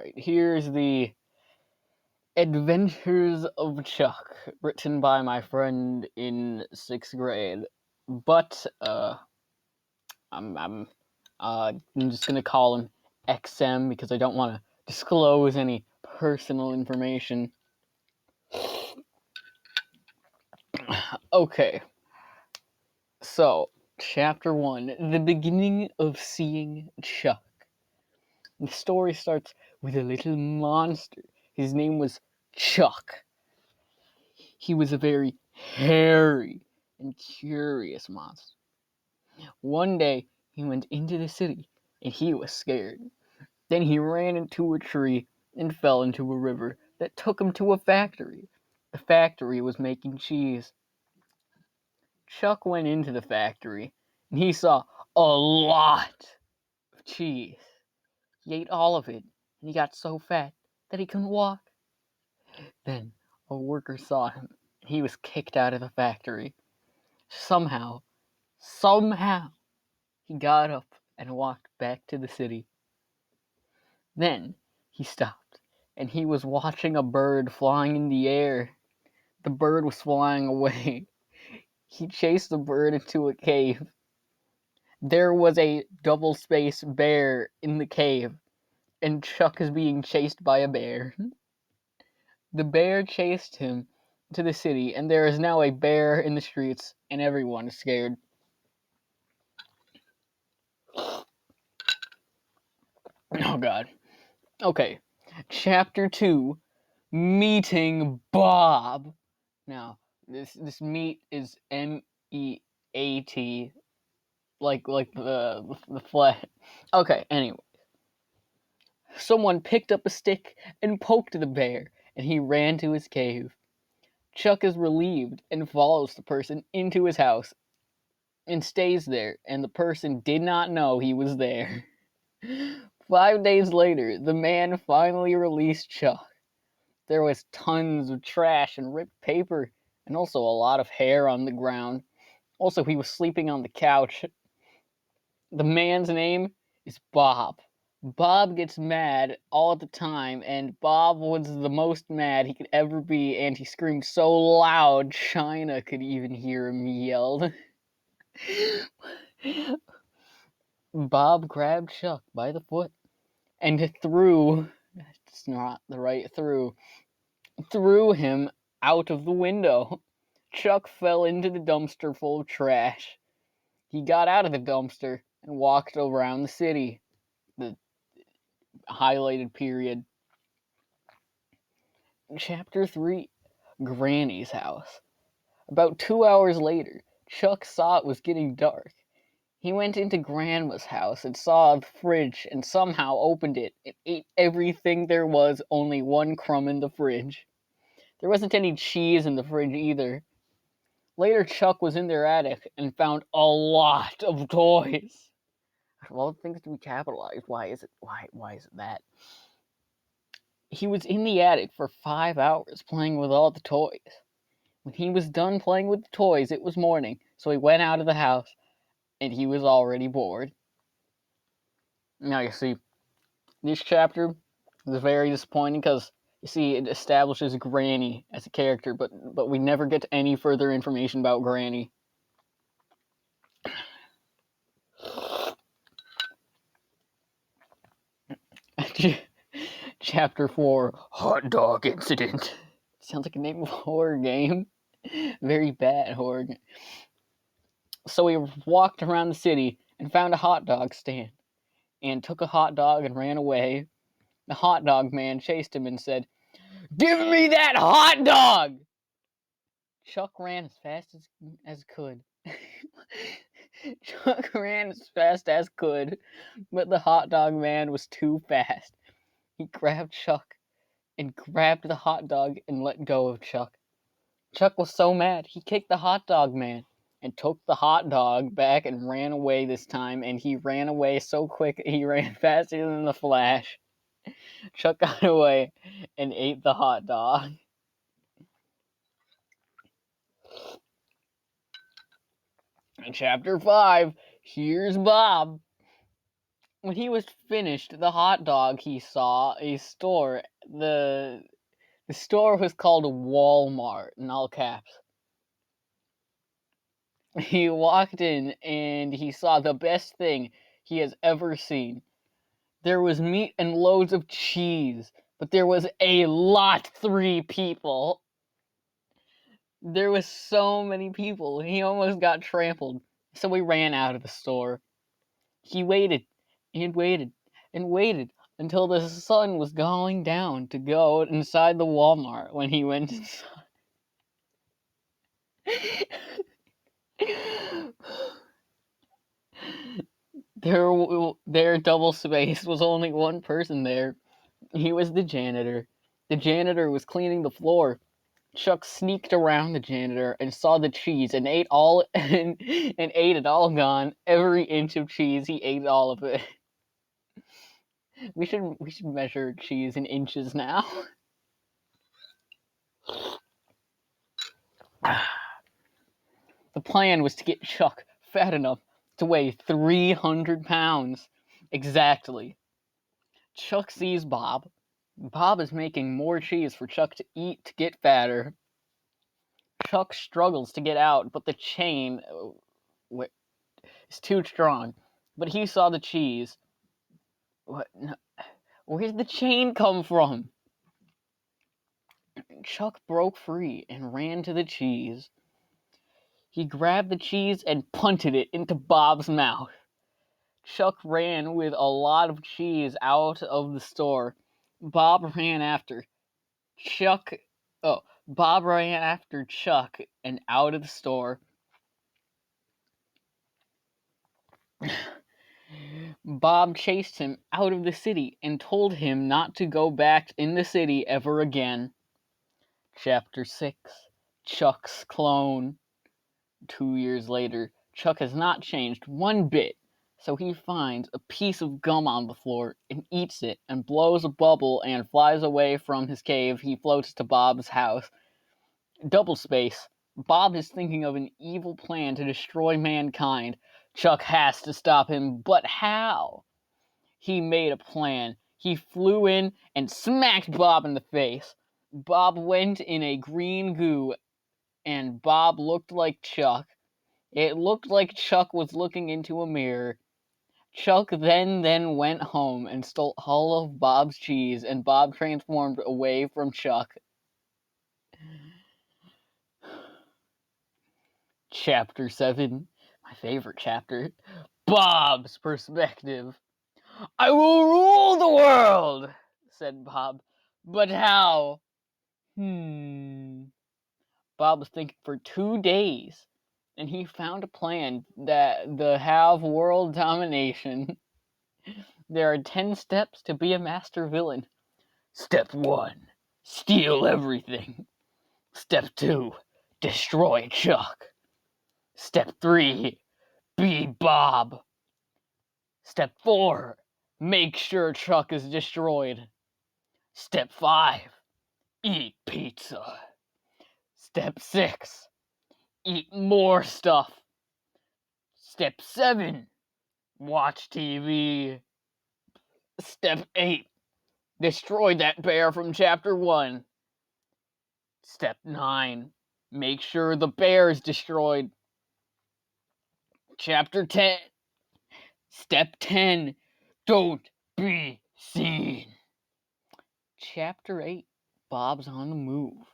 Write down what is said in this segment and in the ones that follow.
Alright, here's the Adventures of Chuck, written by my friend in 6th grade. But, I'm just gonna call him XM because I don't want to disclose any personal information. Okay, so, Chapter 1, The Beginning of Seeing Chuck. The story starts with a little monster. His name was Chuck. He was a very hairy and curious monster. One day, he went into the city, and he was scared. Then he ran into a tree and fell into a river that took him to a factory. The factory was making cheese. Chuck went into the factory, and he saw a lot of cheese. He ate all of it, and he got so fat that he couldn't walk. Then a worker saw him, and he was kicked out of the factory. Somehow, he got up and walked back to the city. Then he stopped, and he was watching a bird flying in the air. The bird was flying away. He chased the bird into a cave. There was a double-spaced bear in the cave, and Chuck is being chased by a bear. The bear chased him to the city, and there is now a bear in the streets, and everyone is scared. Oh god. Okay. Chapter 2, Meeting Bob. Now, this meat is MEAT, like the flat. Okay, anyway. Someone picked up a stick and poked the bear, and he ran to his cave. Chuck is relieved and follows the person into his house and stays there, and the person did not know he was there. 5 days later, the man finally released Chuck. There was tons of trash and ripped paper, and also a lot of hair on the ground. Also, he was sleeping on the couch. The man's name is Bob. Bob gets mad all the time, and Bob was the most mad he could ever be, and he screamed so loud China could even hear him yelled. Bob grabbed Chuck by the foot and threw him out of the window. Chuck fell into the dumpster full of trash. He got out of the dumpster and walked around the city. The highlighted period. Chapter 3, Granny's House. About 2 hours later, Chuck saw it was getting dark. He went into Grandma's house and saw the fridge and somehow opened it and ate everything there was, only one crumb in the fridge. There wasn't any cheese in the fridge either. Later, Chuck was in their attic and found a lot of toys. Of all things to be capitalized, why is it that? He was in the attic for 5 hours playing with all the toys. When he was done playing with the toys, it was morning, so he went out of the house, and he was already bored. Now, you see, this chapter is very disappointing because, you see, it establishes Granny as a character, but we never get any further information about Granny. Chapter 4, Hot Dog Incident. Sounds like a name of a horror game. Very bad horror game. So he walked around the city and found a hot dog stand, and took a hot dog and ran away. The hot dog man chased him and said, "Give me that hot dog!" Chuck ran as fast as could. Chuck ran as fast as could, but the hot dog man was too fast. He grabbed Chuck and grabbed the hot dog and let go of Chuck. Chuck was so mad, he kicked the hot dog man and took the hot dog back and ran away this time, and he ran away so quick he ran faster than the Flash. Chuck got away and ate the hot dog. In Chapter 5, here's Bob. When he was finished, the hot dog he saw a store. The store was called Walmart in all caps. He walked in and he saw the best thing he has ever seen. There was meat and loads of cheese, but there was a lot 3 people. There was so many people, he almost got trampled. So he ran out of the store. He waited and waited and waited until the sun was going down to go inside the Walmart. When he went inside, there double space was only one person there. He was the janitor. The janitor was cleaning the floor. Chuck sneaked around the janitor and saw the cheese and ate all and ate it all gone. Every inch of cheese, he ate all of it. We should measure cheese in inches now. The plan was to get Chuck fat enough to weigh 300 pounds. Exactly. Chuck sees Bob. Bob is making more cheese for Chuck to eat to get fatter. Chuck struggles to get out, but the chain is too strong. But he saw the cheese. What? No. Where did the chain come from? Chuck broke free and ran to the cheese. He grabbed the cheese and punted it into Bob's mouth. Chuck ran with a lot of cheese out of the store. Bob ran after Chuck. Bob ran after Chuck and out of the store. Bob chased him out of the city and told him not to go back in the city ever again. Chapter 6. Chuck's Clone. 2 years later, Chuck has not changed one bit, so he finds a piece of gum on the floor and eats it and blows a bubble and flies away from his cave. He floats to Bob's house. Double space. Bob is thinking of an evil plan to destroy mankind. Chuck has to stop him, but how? He made a plan. He flew in and smacked Bob in the face. Bob went in a green goo, and Bob looked like Chuck. It looked like Chuck was looking into a mirror. Chuck then went home and stole all of Bob's cheese, and Bob transformed away from Chuck. Chapter 7, my favorite chapter. Bob's perspective. I will rule the world, said Bob. But how? Bob was thinking for 2 days, and he found a plan that the have world domination. There are 10 steps to be a master villain. Step 1, steal everything. Step 2, destroy Chuck. Step 3, be Bob. Step 4, make sure Chuck is destroyed. Step 5, eat pizza. Step 6, eat more stuff. Step 7, watch TV. Step 8, destroy that bear from chapter 1. Step 9, make sure the bear is destroyed. Chapter 10. Step 10, don't be seen. Chapter 8, Bob's on the move.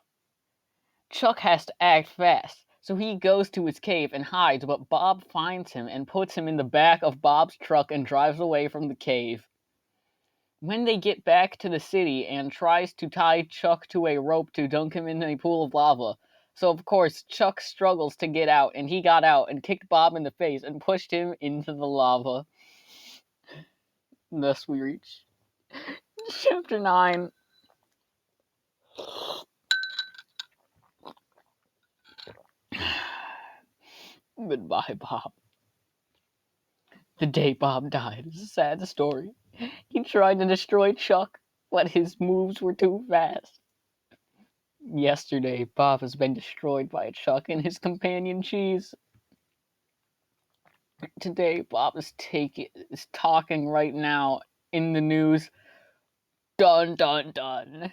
Chuck has to act fast, so he goes to his cave and hides, but Bob finds him and puts him in the back of Bob's truck and drives away from the cave. When they get back to the city, Anne tries to tie Chuck to a rope to dunk him in a pool of lava. So, of course, Chuck struggles to get out, and he got out and kicked Bob in the face and pushed him into the lava. Thus we reach Chapter 9. Goodbye, Bob. The day Bob died is a sad story. He tried to destroy Chuck, but his moves were too fast. Yesterday, Bob has been destroyed by Chuck and his companion Cheese. Today, Bob is talking right now in the news. Dun dun dun.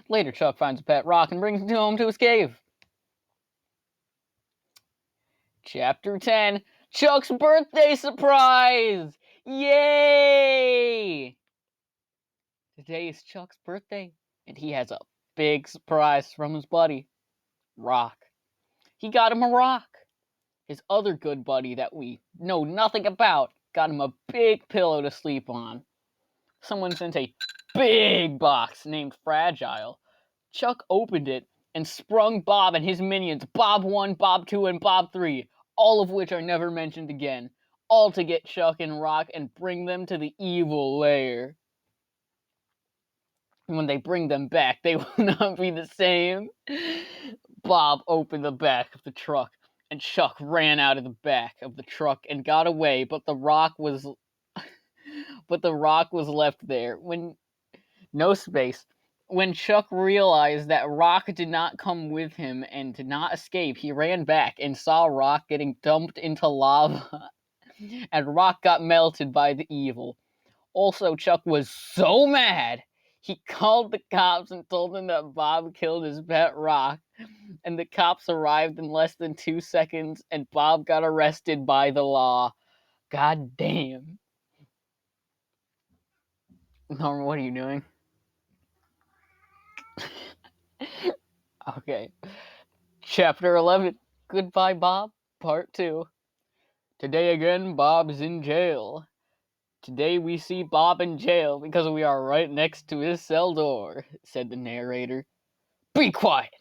Later, Chuck finds a pet rock and brings it home to his cave. Chapter 10, Chuck's birthday surprise! Yay! Today is Chuck's birthday, and he has a big surprise from his buddy, Rock. He got him a rock. His other good buddy that we know nothing about got him a big pillow to sleep on. Someone sent a big box named Fragile. Chuck opened it and sprung Bob and his minions, Bob 1, Bob 2, and Bob 3, all of which are never mentioned again, all to get Chuck and Rock and bring them to the evil lair. When they bring them back, they will not be the same. Bob opened the back of the truck, and Chuck ran out of the back of the truck and got away, but the rock was left there. No space. When Chuck realized that Rock did not come with him and did not escape, he ran back and saw Rock getting dumped into lava, and Rock got melted by the evil. Also, Chuck was so mad, he called the cops and told them that Bob killed his pet Rock, and the cops arrived in less than 2 seconds, and Bob got arrested by the law. God damn. Norman, what are you doing? Okay. Chapter 11, Goodbye Bob, Part 2. Today again, Bob's in jail. Today we see Bob in jail because we are right next to his cell door, said the narrator. Be quiet,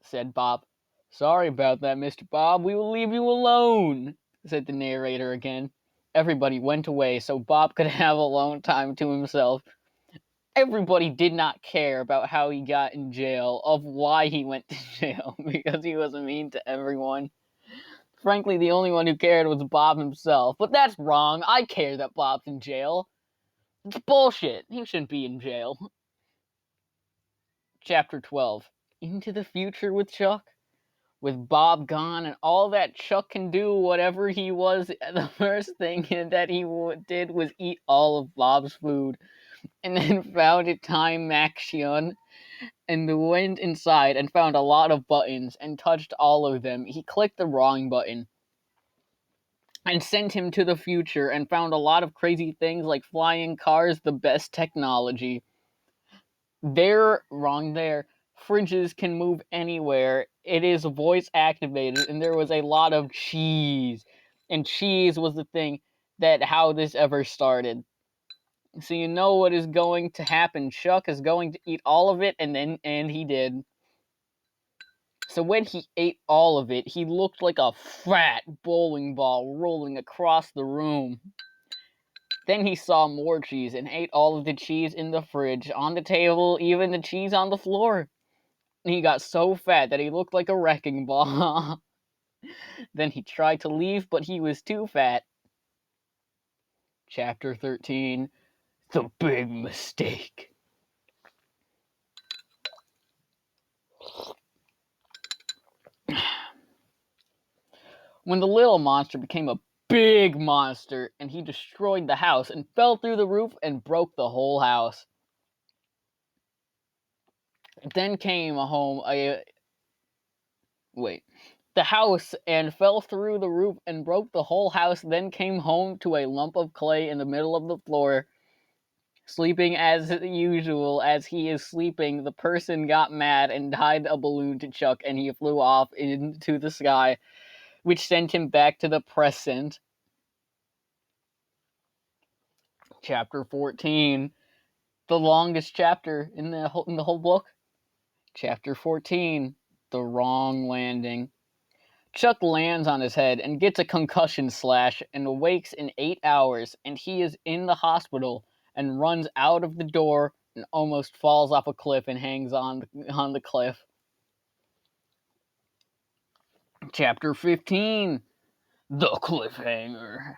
said Bob. Sorry about that, Mr. Bob. We will leave you alone, said the narrator again. Everybody went away so Bob could have alone time to himself. Everybody did not care about how he got in jail, of why he went to jail, because he was mean to everyone. Frankly, the only one who cared was Bob himself. But that's wrong. I care that Bob's in jail. It's bullshit. He shouldn't be in jail. Chapter 12, Into the Future with Chuck. With Bob gone and all that Chuck can do, whatever he was, the first thing that he did was eat all of Bob's food, and then found a time machine and went inside and found a lot of buttons and touched all of them. He clicked the wrong button and sent him to the future and found a lot of crazy things like flying cars, the best technology. They're wrong there. Fridges can move anywhere. It is voice activated, and there was a lot of cheese. And cheese was the thing that how this ever started. So you know what is going to happen. Chuck is going to eat all of it, and he did. So when he ate all of it, he looked like a fat bowling ball rolling across the room. Then he saw more cheese and ate all of the cheese in the fridge, on the table, even the cheese on the floor. He got so fat that he looked like a wrecking ball. Then he tried to leave, but he was too fat. Chapter 13, The Big Mistake. When the little monster became a big monster, and he destroyed the house and fell through the roof and broke the whole house. Then came the house and fell through the roof and broke the whole house, then came home to a lump of clay in the middle of the floor. Sleeping as usual, as he is sleeping, the person got mad and tied a balloon to Chuck, and he flew off into the sky, which sent him back to the present. Chapter 14, the longest chapter in the whole book. Chapter 14, The Wrong Landing. Chuck lands on his head and gets a concussion slash and awakes in 8 hours, and he is in the hospital and runs out of the door and almost falls off a cliff and hangs on the cliff. Chapter 15, The Cliffhanger.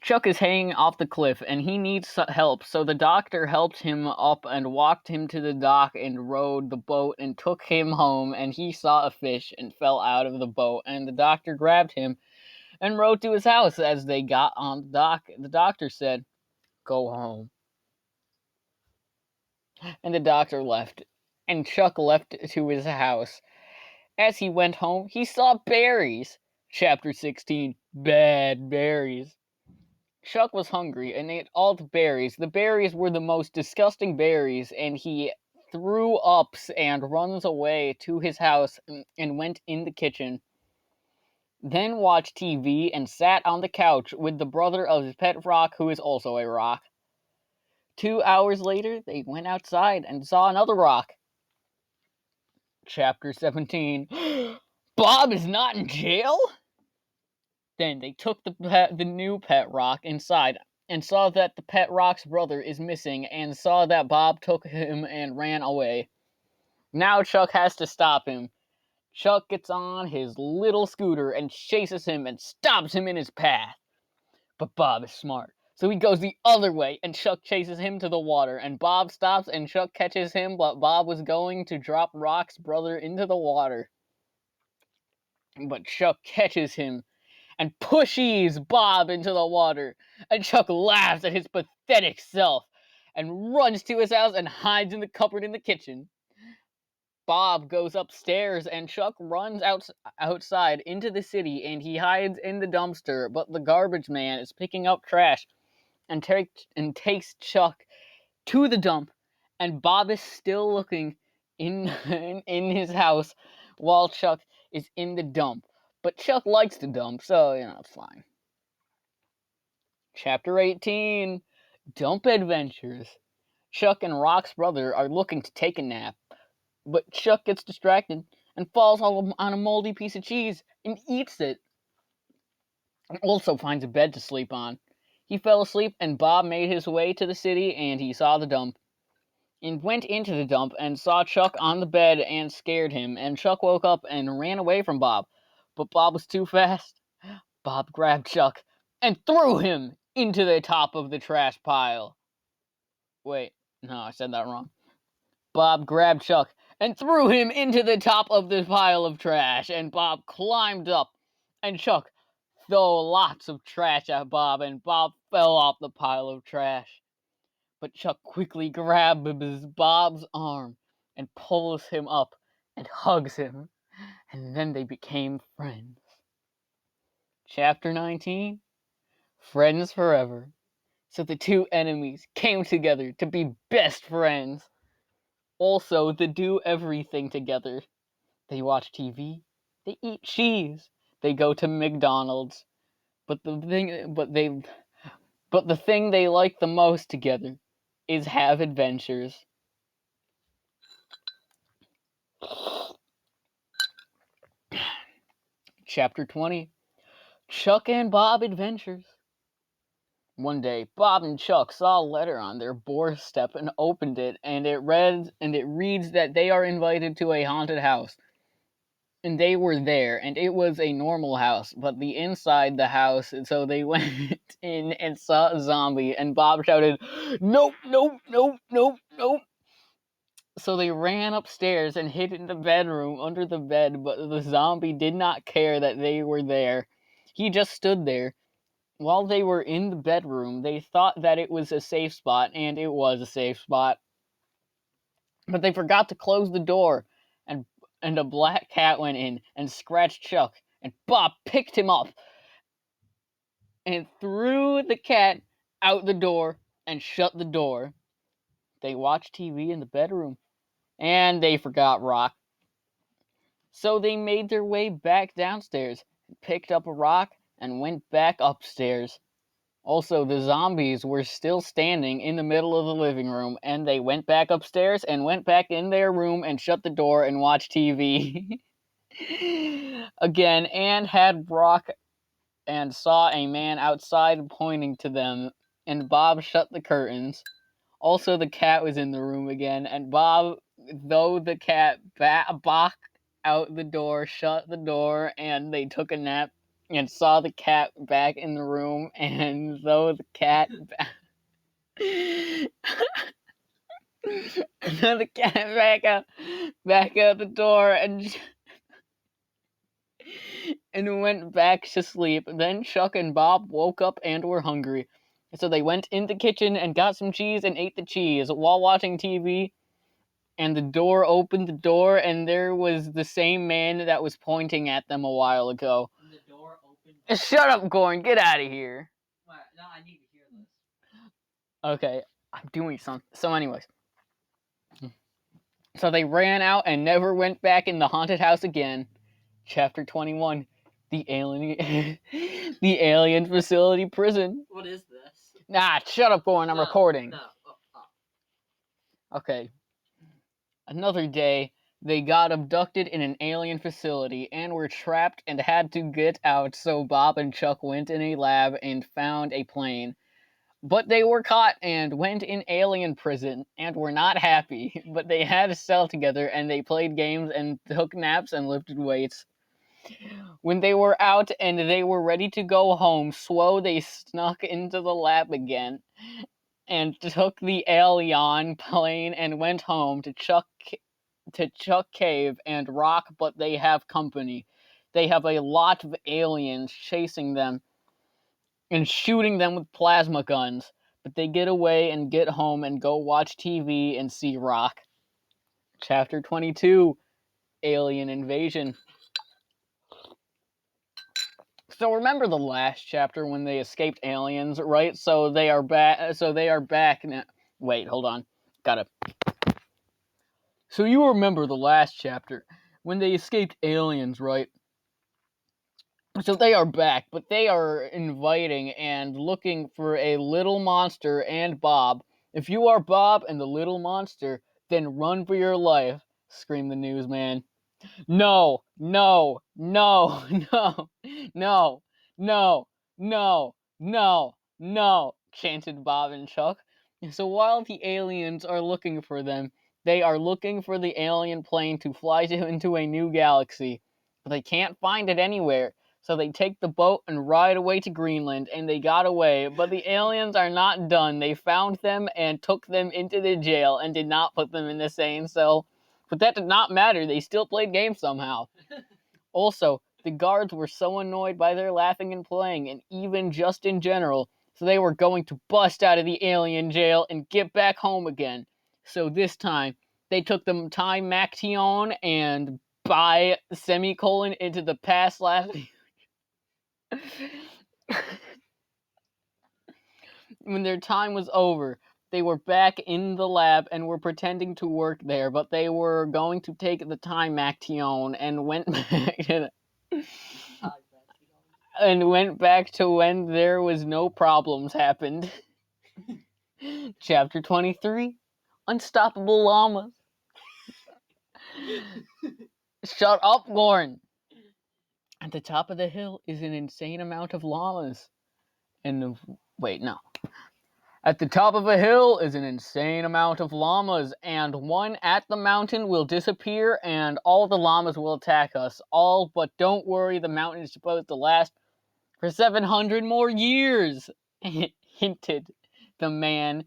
Chuck is hanging off the cliff and he needs help, so the doctor helped him up and walked him to the dock and rowed the boat and took him home, and he saw a fish and fell out of the boat, and the doctor grabbed him and rode to his house. As they got on the dock, the doctor said, "Go home." And the doctor left, and Chuck left to his house. As he went home, he saw berries. Chapter 16, Bad Berries. Chuck was hungry and ate all the berries. The berries were the most disgusting berries, and he threw up and runs away to his house and went in the kitchen. Then watched TV and sat on the couch with the brother of his pet rock, who is also a rock. 2 hours later, they went outside and saw another rock. Chapter 17, Bob is not in jail? Then they took the new pet rock inside and saw that the pet rock's brother is missing and saw that Bob took him and ran away. Now Chuck has to stop him. Chuck gets on his little scooter and chases him and stops him in his path. But Bob is smart, so he goes the other way and Chuck chases him to the water, and Bob stops and Chuck catches him, but Bob was going to drop Rock's brother into the water. But Chuck catches him and pushes Bob into the water, and Chuck laughs at his pathetic self and runs to his house and hides in the cupboard in the kitchen. Bob goes upstairs and Chuck runs outside into the city and he hides in the dumpster, but the garbage man is picking up trash and takes Chuck to the dump, and Bob is still looking in in his house while Chuck is in the dump. But Chuck likes the dump, so it's fine. Chapter 18, Dump Adventures. Chuck and Rock's brother are looking to take a nap, but Chuck gets distracted and falls on a moldy piece of cheese and eats it, and also finds a bed to sleep on. He fell asleep, and Bob made his way to the city, and he saw the dump, and went into the dump and saw Chuck on the bed and scared him, and Chuck woke up and ran away from Bob, but Bob was too fast. Bob grabbed Chuck and threw him into the top of the trash pile. Wait, no, I said that wrong. Bob grabbed Chuck and threw him into the top of the pile of trash, and Bob climbed up, and Chuck threw lots of trash at Bob, and Bob fell off the pile of trash. But Chuck quickly grabs Bob's arm and pulls him up and hugs him, and then they became friends. Chapter 19, Friends Forever. So the two enemies came together to be best friends. Also, they do everything together. They watch TV, they eat cheese, they go to McDonald's. But the thing they like the most together is have adventures. Chapter 20, Chuck and Bob Adventures. One day, Bob and Chuck saw a letter on their doorstep and opened it, and it reads that they are invited to a haunted house. And they were there, and it was a normal house, but the inside the house, so they went in and saw a zombie, and Bob shouted, "Nope, nope, nope, nope, nope." So they ran upstairs and hid in the bedroom under the bed, but the zombie did not care that they were there. He just stood there. While they were in the bedroom, they thought that it was a safe spot, and it was a safe spot. But they forgot to close the door, and a black cat went in and scratched Chuck, and Bob picked him up and threw the cat out the door and shut the door. They watched TV in the bedroom, and they forgot Rock. So they made their way back downstairs, picked up a rock, and went back upstairs. Also, the zombies were still standing in the middle of the living room, and they went back upstairs and went back in their room and shut the door and watched TV. Again, Anne had Brock and saw a man outside pointing to them, and Bob shut the curtains. Also, the cat was in the room again, and Bob, though the cat backed out the door, shut the door, and they took a nap and saw the cat back in the room, and though the cat and then the cat back out the door, and went back to sleep. Then Chuck and Bob woke up and were hungry. So they went in the kitchen and got some cheese and ate the cheese while watching TV. And the door opened the door, and there was the same man that was pointing at them a while ago. The door opened. Shut up, Gorn. Get out of here. What? No, I need to hear this. Okay, I'm doing something. So, anyways. So they ran out and never went back in the haunted house again. Chapter 21. The alien the alien facility prison. What is this? Nah, shut up, Gorn. I'm recording. No. Okay. Another day, they got abducted in an alien facility and were trapped and had to get out, so Bob and Chuck went in a lab and found a plane. But they were caught and went in alien prison and were not happy. But they had a cell together and they played games and took naps and lifted weights. When they were out and they were ready to go home, they snuck into the lab again and took the alien plane and went home to Chuck Cave and Rock, but they have company. They have a lot of aliens chasing them and shooting them with plasma guns, but they get away and get home and go watch TV and see Rock. Chapter 22, Alien Invasion. So remember the last chapter when they escaped aliens, right? So they are back now. Wait, hold on. So you remember the last chapter when they escaped aliens, right? So they are back, but they are inviting and looking for a little monster and Bob. If you are Bob and the little monster, then run for your life, screamed the newsman. No, no, no, no, no, no, no, no, no, chanted Bob and Chuck. So while the aliens are looking for them, they are looking for the alien plane to fly into a new galaxy. But they can't find it anywhere. So they take the boat and ride away to Greenland, and they got away. But the aliens are not done. They found them and took them into the jail and did not put them in the sane cell. But that did not matter. They still played games somehow. Also, the guards were so annoyed by their laughing and playing, and even just in general, so they were going to bust out of the alien jail and get back home again. So this time, they took the time action and by semicolon into the past last. When their time was over, they were back in the lab and were pretending to work there, but they were going to take the time action and went back to when there was no problems happened. Chapter 23, Unstoppable Llamas. Shut up, Gorn. At the top of the hill is an insane amount of llamas. At the top of a hill is an insane amount of llamas, and one at the mountain will disappear, and all the llamas will attack us. All, but don't worry, the mountain is supposed to last for 700 more years, hinted the man.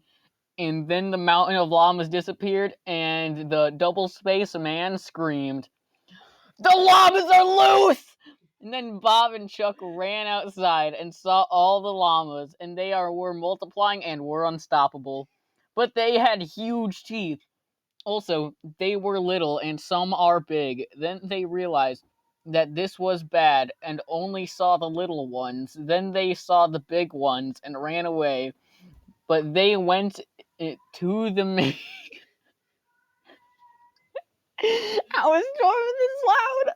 And then the mountain of llamas disappeared, and the double space man screamed, "The llamas are loose!" And then Bob and Chuck ran outside and saw all the llamas, and they were multiplying and were unstoppable. But they had huge teeth. Also, they were little, and some are big. Then they realized that this was bad and only saw the little ones. Then they saw the big ones and ran away. But they went to the main. How is Jordan this loud?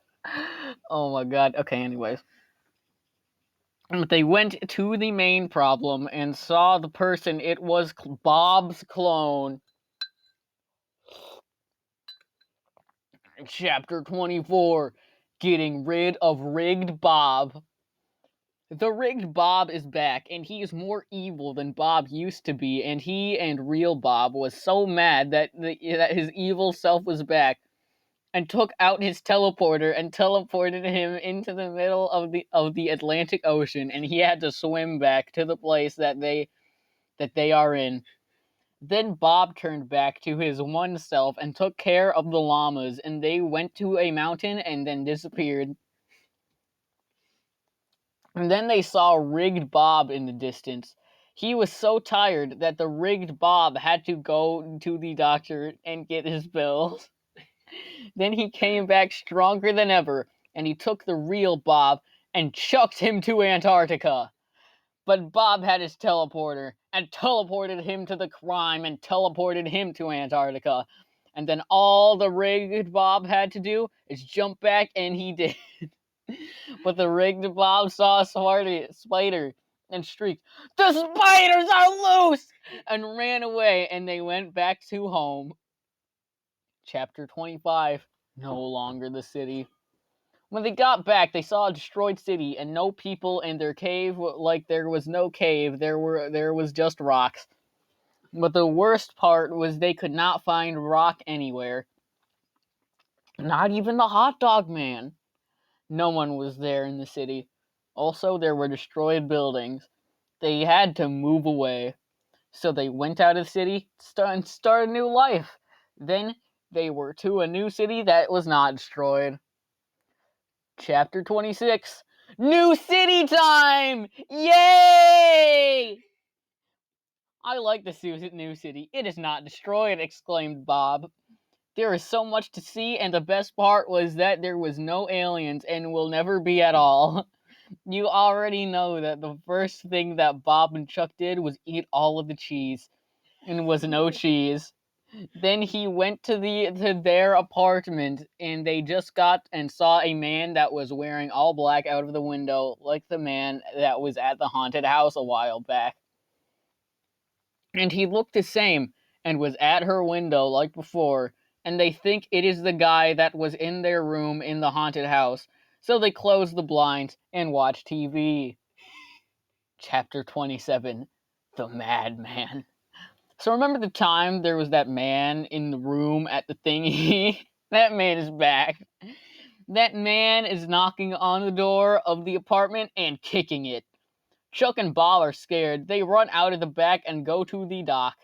Oh my god. Okay, anyways. They went to the main problem and saw the person. It was Bob's clone. Chapter 24. Getting rid of Rigged Bob. The Rigged Bob is back, and he is more evil than Bob used to be, and he and Real Bob was so mad that his evil self was back, and took out his teleporter and teleported him into the middle of the Atlantic Ocean, and he had to swim back to the place that they are in. Then Bob turned back to his one self and took care of the llamas, and they went to a mountain and then disappeared. And then they saw rigged Bob in the distance. He was so tired that the rigged Bob had to go to the doctor and get his pills. Then he came back stronger than ever, and he took the real Bob and chucked him to Antarctica. But Bob had his teleporter, and teleported him to the crime, and teleported him to Antarctica. And then all the rigged Bob had to do is jump back, and he did. But the rigged Bob saw a spider and shrieked, "The spiders are loose!" and ran away, and they went back to home. Chapter 25. No longer the city. When they got back, they saw a destroyed city and no people in their cave. Like there was no cave, there was just rocks. But the worst part was they could not find rock anywhere. Not even the hot dog man. No one was there in the city. Also, there were destroyed buildings. They had to move away. So they went out of the city and start a new life. Then they were to a new city that was not destroyed. Chapter 26. New city time! Yay! I like this new city. It is not destroyed, exclaimed Bob. There is so much to see, and the best part was that there was no aliens and will never be at all. You already know that the first thing that Bob and Chuck did was eat all of the cheese, and was no cheese. Then he went to their apartment, and they just got and saw a man that was wearing all black out of the window, like the man that was at the haunted house a while back. And he looked the same, and was at her window like before, and they think it is the guy that was in their room in the haunted house. So they close the blinds and watch TV. Chapter 27. The Madman. So remember the time there was that man in the room at the thingy? That man is back. That man is knocking on the door of the apartment and kicking it. Chuck and Bob are scared. They run out of the back and go to the dock.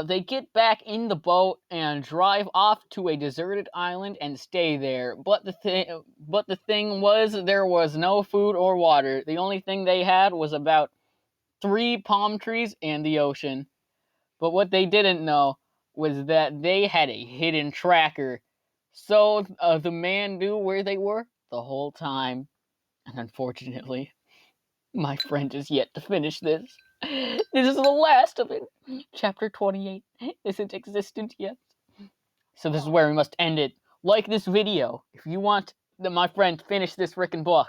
They get back in the boat and drive off to a deserted island and stay there. But the thing was, there was no food or water. The only thing they had was about 3 palm trees and the ocean. But what they didn't know was that they had a hidden tracker. So the man knew where they were the whole time. And unfortunately, my friend is yet to finish this. This is the last of it. Chapter 28 isn't existent yet. So this is where we must end it. Like this video if you want my friend to finish this frickin' book.